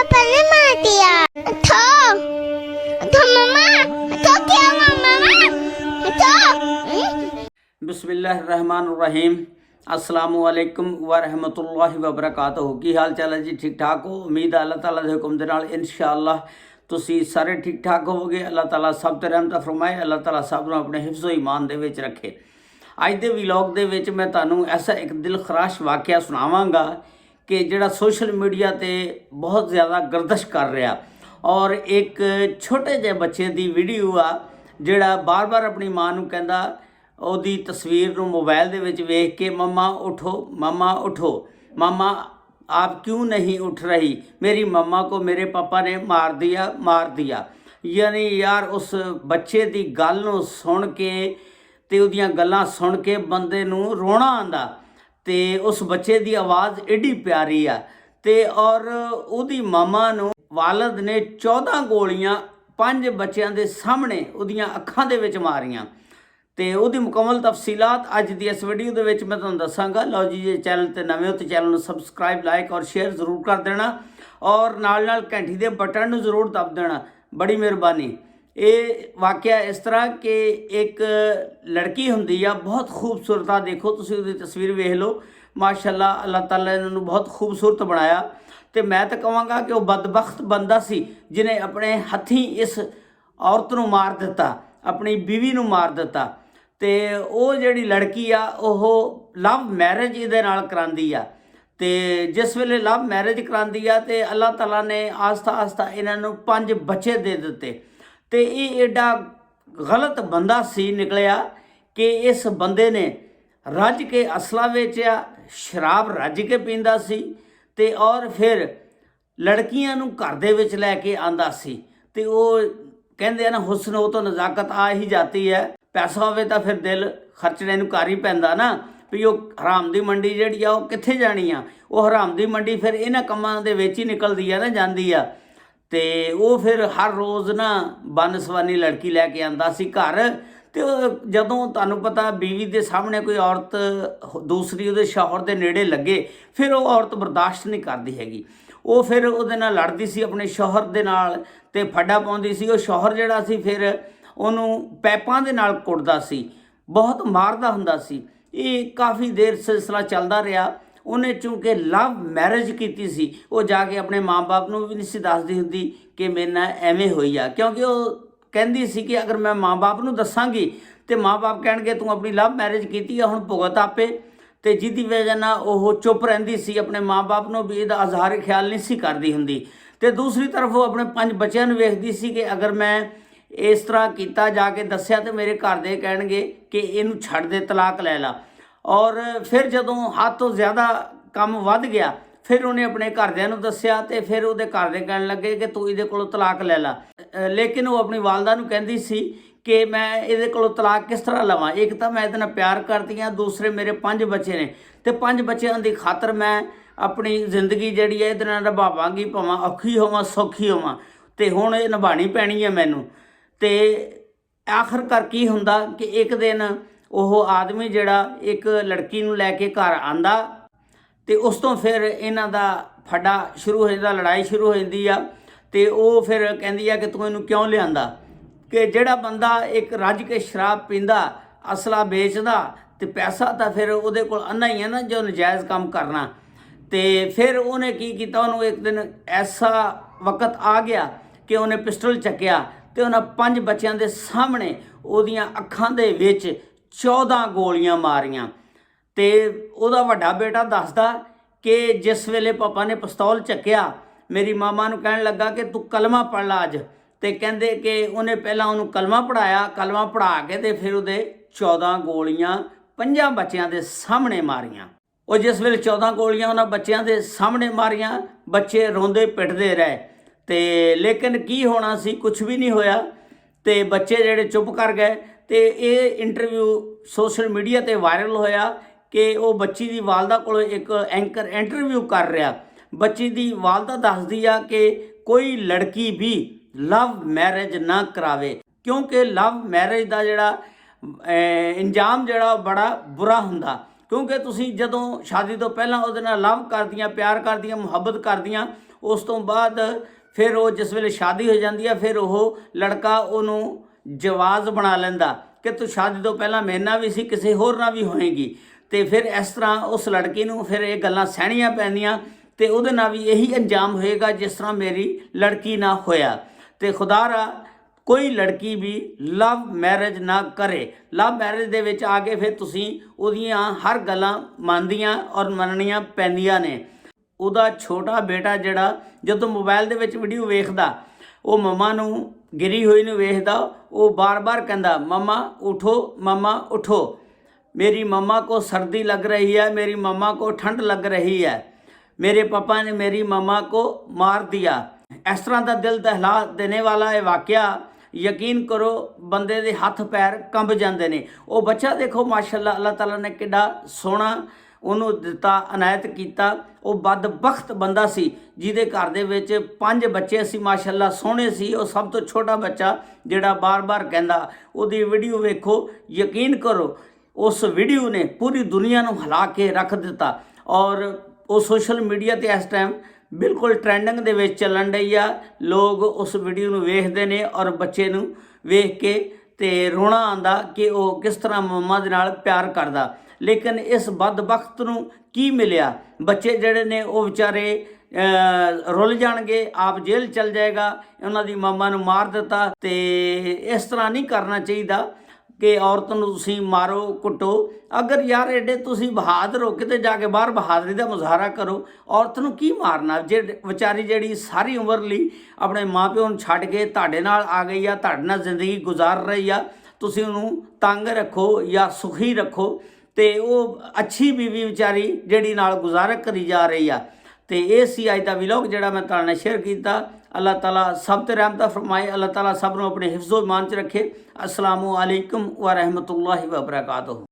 पापा ने मार दिया। तो मम्मा, तो क्या मम्मा, तो बिस्मिल्लाहिर्रहमानिर्रहीम। अस्सलामुअलैकुम वरहमतुल्लाहि वबरकातुहू। की हाल चाल है जी? ठीक ठाक हो? उम्मीद है अल्लाह ताला दे हुक्म दे नाल इंशाअल्लाह तुसी सारे ठीक ठाक होवोगे। अल्लाह ताला सब ते रहमत फरमाए, अल्लाह ताला सब नूं अपने हिफ्ज़ो ईमान दे विच रखे। अज दे व्लॉग दे विच मैं तुहानूं ऐसा एक दिल खराश वाक़या सुणावांगा कि जिहड़ा सोशल मीडिया ते बहुत ज़्यादा गर्दिश कर रहा, और एक छोटे ਜਿਹੇ बच्चे की वीडियो आ जिहड़ा बार बार अपनी मां नूं कहंदा, ਉਹਦੀ तस्वीर ਨੂੰ मोबाइल ਦੇ ਵਿੱਚ ਵੇਖ के मम्मा उठो, मम्मा उठो, मामा आप क्यों नहीं उठ रही, मेरी मम्मा को मेरे पापा ने मार दिया। यानी यार उस बच्चे की गल नूं सुन के ते उहदियां गल्लां सुन के बंदे नूं रोना आंदा। ते उस बच्चे की आवाज़ एडी प्यारी आ ते और उहदी मामा नूं वालद ने 14 गोलियां 5 बच्चों के सामने उहदियां अखां दे विच मारियां। तो उसकी मुकम्मल तफसीलात अज की इस वीडियो के विच मैं तुहानूं दसांगा। लो जी, जे चैनल ते नवे हो तो चैनल नूं सबसक्राइब, लाइक और शेयर जरूर कर देना, और नाल नाल घंटी के बटन नूं जरूर दब देना, बड़ी मेहरबानी। ये वाक़या इस तरह कि एक लड़की हुंदी आ, बहुत खूबसूरत आ, देखो तुसीं उहदी तस्वीर वेख लो, माशाअल्लाह अल्लाह ताला ने उन्होंने बहुत खूबसूरत बनाया। तो मैं तो कहांगा कि वह बदबख्त बंदा सी जिन्हें अपने हथीं इस औरत नूं मार दिता, अपनी बीवी नूं मार दिता। तो वो जिहड़ी लड़की आ वो लव मैरिज इहदे नाल करांदी आ। ते जिस वेले लव मैरिज करांदी आ ते अल्लाह ताला ने आस्ता आस्ता इन्हां नूं 5 बच्चे दे दिते। तो ये एडा गलत बंदा सी निकलिया कि इस बंदे ने रज के असला वेचिया, शराब रज के पींदा सी ते और फिर लड़कियां नूं घर दे विच लैके आंदा सी। ते वो कहंदे आ ना, हुस्न हो तो नज़ाकत आ ही जाती है, पैसा होवे तो फिर दिल खर्चने नूं कर ही पैंदा ना। भी वो हराम की मंडी जिहड़ी आ वो कित्थे जानी आ, वो हराम की मंडी फिर इन्हां कम्मां दे विच ही निकलदी आ ना, जांदी आ। ते वो फिर हर रोज़ ना बन सवानी लड़की लैके आंदा सी घर। तो जदों तुहानूं पता बीवी के सामने कोई औरत दूसरी उहदे शौहर के नेड़े लगे, फिर वो औरत बर्दाश्त नहीं करती हैगी। वो फिर उहदे नाल लड़दी सी अपने शौहर दे नाल ते फड्डा पाउंदी सी। वो शौहर जिहड़ा सी फिर ਉਹਨੂੰ ਪੈਪਾਂ ਦੇ ਨਾਲ ਕੁੱਟਦਾ ਸੀ, ਬਹੁਤ ਮਾਰਦਾ ਹੁੰਦਾ ਸੀ। ਇਹ ਕਾਫੀ ਦੇਰ ਸਿਲਸਿਲਾ ਚੱਲਦਾ ਰਿਹਾ। ਉਹਨੇ ਚੂੰਕਿ ਲਵ ਮੈਰਿਜ ਕੀਤੀ ਸੀ, ਉਹ ਜਾ ਕੇ ਆਪਣੇ ਮਾਂ-ਬਾਪ ਨੂੰ ਵੀ ਨਹੀਂ ਸੀ ਦੱਸਦੀ ਹੁੰਦੀ ਕਿ ਮੇਰੇ ਨਾਲ ਐਵੇਂ ਹੋਈ ਆ, ਕਿਉਂਕਿ ਉਹ ਕਹਿੰਦੀ ਸੀ ਕਿ ਅਗਰ ਮੈਂ ਮਾਂ-ਬਾਪ ਨੂੰ ਦੱਸਾਂਗੀ ਤੇ ਮਾਂ-ਬਾਪ ਕਹਿਣਗੇ ਤੂੰ ਆਪਣੀ ਲਵ ਮੈਰਿਜ ਕੀਤੀ ਆ, ਹੁਣ ਭੁਗਤ ਆਪੇ। ਤੇ ਜਿਹਦੀ ਵਜ੍ਹਾ ਨਾਲ ਉਹ ਚੁੱਪ ਰਹਿੰਦੀ ਸੀ, ਆਪਣੇ ਮਾਂ-ਬਾਪ ਨੂੰ ਵੀ ਇਹਦਾ ਅਜ਼ਹਾਰ ਖਿਆਲ ਨਹੀਂ ਸੀ ਕਰਦੀ ਹੁੰਦੀ। ਤੇ ਦੂਸਰੀ ਤਰਫ ਉਹ ਆਪਣੇ 5 ਬੱਚਿਆਂ ਨੂੰ ਵੇਖਦੀ ਸੀ ਕਿ ਅਗਰ ਮੈਂ इस तरह किया जाके दसिया तो मेरे घर दे कहणगे कि इनू छड़ दे, तलाक लै ला। और फिर जदों हद तो ज़्यादा काम वध गया, फिर उन्हें अपने घरदियां नूं दसिया तो फिर उहदे घर दे कहण लगे कि तू इहदे कोलों तलाक लै ला। लेकिन वो अपनी वालदा नूं कहंदी सी कि मैं इहदे कोलों तलाक किस तरह लवां, एक तो मैं इहदे नाल प्यार करदी हां, दूसरे मेरे 5 बच्चे ने, तो 5 बच्चों की खातर मैं अपनी जिंदगी जिहड़ी है इहदे नाल निभावांगी, भावें औखी होवां सौखी होवां, तो हुण इह निभाणी पैणी है मैनूं। तो आखिरकार की हुंदा कि एक दिन वो आदमी जिहड़ा एक लड़की नूं लैके घर आंदा, तो उस तो फिर इन्हां दा फड्डा शुरू हो जाता, लड़ाई शुरू हो जाती आ। तो वो फिर कहंदी आ कि तूं इहनूं क्यों लिआंदा, कि जिहड़ा बंदा एक रज के शराब पींदा, असला बेचदा ते पैसा तो फिर उहदे कोल अन्ना ही है ना जो नजायज़ काम करना। तो फिर उन्हें की कीता, उन्होंने एक दिन ऐसा वक्त आ गया कि उन्हें पिस्टल चक्या तो उन्हें 5 बच्चों के सामने उहदियां अखां दे विच 14 गोलियां मारियां। तो उहदा वड्डा बेटा दसदा कि जिस वेले पापा ने पिस्तौल चक्या, मेरी मामा नूं कहण लगा कि तू कलमा पढ़ ला अज। तो कहंदे कि उन्हें पहला उन्होंने कलमा पढ़ाया, कलमा पढ़ा के तो फिर उहदे 14 गोलियां 5 बच्चों के सामने मारियां। और जिस वेले 14 गोलियां उन्होंने बच्चों के सामने मारियां, बच्चे रोंदे पिटदे रहे। तो लेकिन की होना सी, कुछ भी नहीं होया। तो बच्चे जिहड़े चुप कर गए। तो ये इंटरव्यू सोशल मीडिया ते वायरल होया कि वो बच्ची की वालदा कोल एक एंकर इंटरव्यू कर रहा। बच्ची की वालदा दसदी आ कि कोई लड़की भी लव मैरिज ना करावे, क्योंकि लव मैरिज का जिहड़ा इंजाम जिहड़ा बड़ा बुरा हुंदा। क्योंकि तुसीं जदों शादी तो पहलां उहदे नाल लव करदियां, प्यार करदियां, मुहब्बत करदियां, ਉਸ ਤੋਂ ਬਾਅਦ ਫਿਰ ਉਹ ਜਿਸ ਵੇਲੇ ਸ਼ਾਦੀ ਹੋ ਜਾਂਦੀ ਹੈ ਫਿਰ ਉਹ ਲੜਕਾ ਉਹਨੂੰ ਜਵਾਜ਼ ਬਣਾ ਲੈਂਦਾ ਕਿ ਤੂੰ ਸ਼ਾਦੀ ਤੋਂ ਪਹਿਲਾਂ ਮੇਰੇ ਨਾਲ ਵੀ ਸੀ, ਕਿਸੇ ਹੋਰ ਨਾਲ ਵੀ ਹੋਏਗੀ। ਤੇ ਫਿਰ ਇਸ ਤਰ੍ਹਾਂ ਉਸ ਲੜਕੀ ਨੂੰ ਫਿਰ ਇਹ ਗੱਲਾਂ ਸਹਿਣੀਆਂ ਪੈਂਦੀਆਂ ਤੇ ਉਹਦੇ ਨਾਲ ਵੀ ਇਹੀ ਅੰਜਾਮ ਹੋਏਗਾ ਜਿਸ ਤਰ੍ਹਾਂ ਮੇਰੀ ਲੜਕੀ ਨਾਲ ਹੋਇਆ। ਤੇ ਖੁਦਾਰਾ ਕੋਈ ਲੜਕੀ ਵੀ ਲਵ ਮੈਰਿਜ ਨਾ ਕਰੇ। ਲਵ ਮੈਰਿਜ ਦੇ ਵਿੱਚ ਆ ਕੇ ਫਿਰ ਤੁਸੀਂ ਉਹਦੀਆਂ ਹਰ ਗੱਲਾਂ ਮੰਨਦੀਆਂ ਔਰ ਮੰਨਣੀਆਂ ਪੈਂਦੀਆਂ ਨੇ। ਉਹਦਾ ਛੋਟਾ ਬੇਟਾ ਜਿਹੜਾ ਜਦੋਂ ਮੋਬਾਈਲ ਦੇ ਵਿੱਚ ਵੀਡੀਓ ਵੇਖਦਾ, ਉਹ ਮੰਮਾ ਨੂੰ ਗਿਰੀ ਹੋਈ ਨੂੰ ਵੇਖਦਾ, ਉਹ ਬਾਰ-ਬਾਰ ਕਹਿੰਦਾ मम्मा उठो मम्मा उठो, मेरी मम्मा को सर्दी लग रही है, मेरी मम्मा को ठंड लग रही है, मेरे पापा ने मेरी मम्मा को मार दिया। इस तरह का दिल दहला देने वाला ये वाक़या यकीन करो बंदे दे हथ पैर कंब जाते हैं। वो बच्चा देखो माशाअल्लाह अल्लाह ताला ने किड्डा सोहना ਉਹਨੂੰ ਦਿੱਤਾ, ਅਨਾਇਤ ਕੀਤਾ। ਉਹ ਬਦਬਖਤ ਬੰਦਾ ਸੀ ਜਿਹਦੇ ਘਰ ਦੇ ਵਿੱਚ 5 ਬੱਚੇ ਸੀ, ਮਾਸ਼ਾਅੱਲਾ ਸੋਹਣੇ ਸੀ। ਉਹ ਸਭ ਤੋਂ ਛੋਟਾ ਬੱਚਾ ਜਿਹੜਾ ਬਾਰ-ਬਾਰ ਕਹਿੰਦਾ, ਉਹਦੀ ਵੀਡੀਓ ਵੇਖੋ, ਯਕੀਨ ਕਰੋ ਉਸ ਵੀਡੀਓ ਨੇ ਪੂਰੀ ਦੁਨੀਆ ਨੂੰ ਹਿਲਾ ਕੇ ਰੱਖ ਦਿੱਤਾ। ਔਰ ਉਹ ਸੋਸ਼ਲ ਮੀਡੀਆ 'ਤੇ ਇਸ ਟਾਈਮ ਬਿਲਕੁਲ ਟ੍ਰੈਂਡਿੰਗ ਦੇ ਵਿੱਚ ਚੱਲਣ ਡਈ ਆ। ਲੋਕ ਉਸ ਵੀਡੀਓ ਨੂੰ ਵੇਖਦੇ ਨੇ ਔਰ ਬੱਚੇ ਨੂੰ ਵੇਖ ਕੇ ਤੇ ਰੋਣਾ ਆਉਂਦਾ ਕਿ ਉਹ ਕਿਸ ਤਰ੍ਹਾਂ ਮੰਮਾ ਦੇ ਨਾਲ ਪਿਆਰ ਕਰਦਾ। ਲੇਕਿਨ ਇਸ ਬਦਬਖਤ ਨੂੰ ਕੀ ਮਿਲਿਆ? ਬੱਚੇ ਜਿਹੜੇ ਨੇ ਉਹ ਵਿਚਾਰੇ ਰੁੱਲ ਜਾਣਗੇ, ਆਪ ਜੇਲ੍ਹ ਚਲ ਜਾਏਗਾ, ਉਹਨਾਂ ਦੀ ਮਾਮਾ ਨੂੰ ਮਾਰ ਦਿੱਤਾ। ਤੇ ਇਸ ਤਰ੍ਹਾਂ ਨਹੀਂ ਕਰਨਾ ਚਾਹੀਦਾ ਕਿ ਔਰਤ ਨੂੰ ਤੁਸੀਂ ਮਾਰੋ ਕੁੱਟੋ। ਅਗਰ ਯਾਰ ਐਡੇ ਤੁਸੀਂ ਬਹਾਦਰ ਹੋ, ਕਿਤੇ ਜਾ ਕੇ ਬਾਹਰ ਬਹਾਦਰੀ ਦਾ ਮੁਜ਼ਾਹਰਾ ਕਰੋ। ਔਰਤ ਨੂੰ ਕੀ ਮਾਰਨਾ? ਜੇ ਵਿਚਾਰੀ ਜਿਹੜੀ ਸਾਰੀ ਉਮਰ ਲਈ ਆਪਣੇ ਮਾਂ ਪਿਓ ਨੂੰ ਛੱਡ ਕੇ ਤੁਹਾਡੇ ਨਾਲ ਆ ਗਈ ਆ, ਤੁਹਾਡੇ ਨਾਲ ਜ਼ਿੰਦਗੀ ਗੁਜ਼ਾਰ ਰਹੀ ਆ, ਤੁਸੀਂ ਉਹਨੂੰ ਤੰਗ ਰੱਖੋ ਜਾਂ ਸੁਖੀ ਰੱਖੋ। ਤੇ ਉਹ ਅੱਛੀ ਬੀਵੀ ਵਿਚਾਰੀ ਜਿਹੜੀ ਨਾਲ ਗੁਜ਼ਾਰਾ ਕਰੀ ਜਾ ਰਹੀ ਆ। ਤੇ ਇਹ ਸੀ ਅੱਜ ਦਾ ਵਲੌਗ ਜਿਹੜਾ ਮੈਂ ਤੁਹਾਡੇ ਨਾਲ ਸ਼ੇਅਰ ਕੀਤਾ। ਅੱਲਾਹ ਤਾਲਾ ਸਭ ਤੇ ਰਹਿਮਤ ਫਰਮਾਏ, ਅੱਲਾਹ ਤਾਲਾ ਸਭ ਨੂੰ ਆਪਣੇ ਹਿਫਜ਼ੋ ਇਮਾਨ 'ਚ ਰੱਖੇ। ਅਸਲਾਮੁ ਅਲੈਕੁਮ व रहमतुल्लाहि व बरकातहू।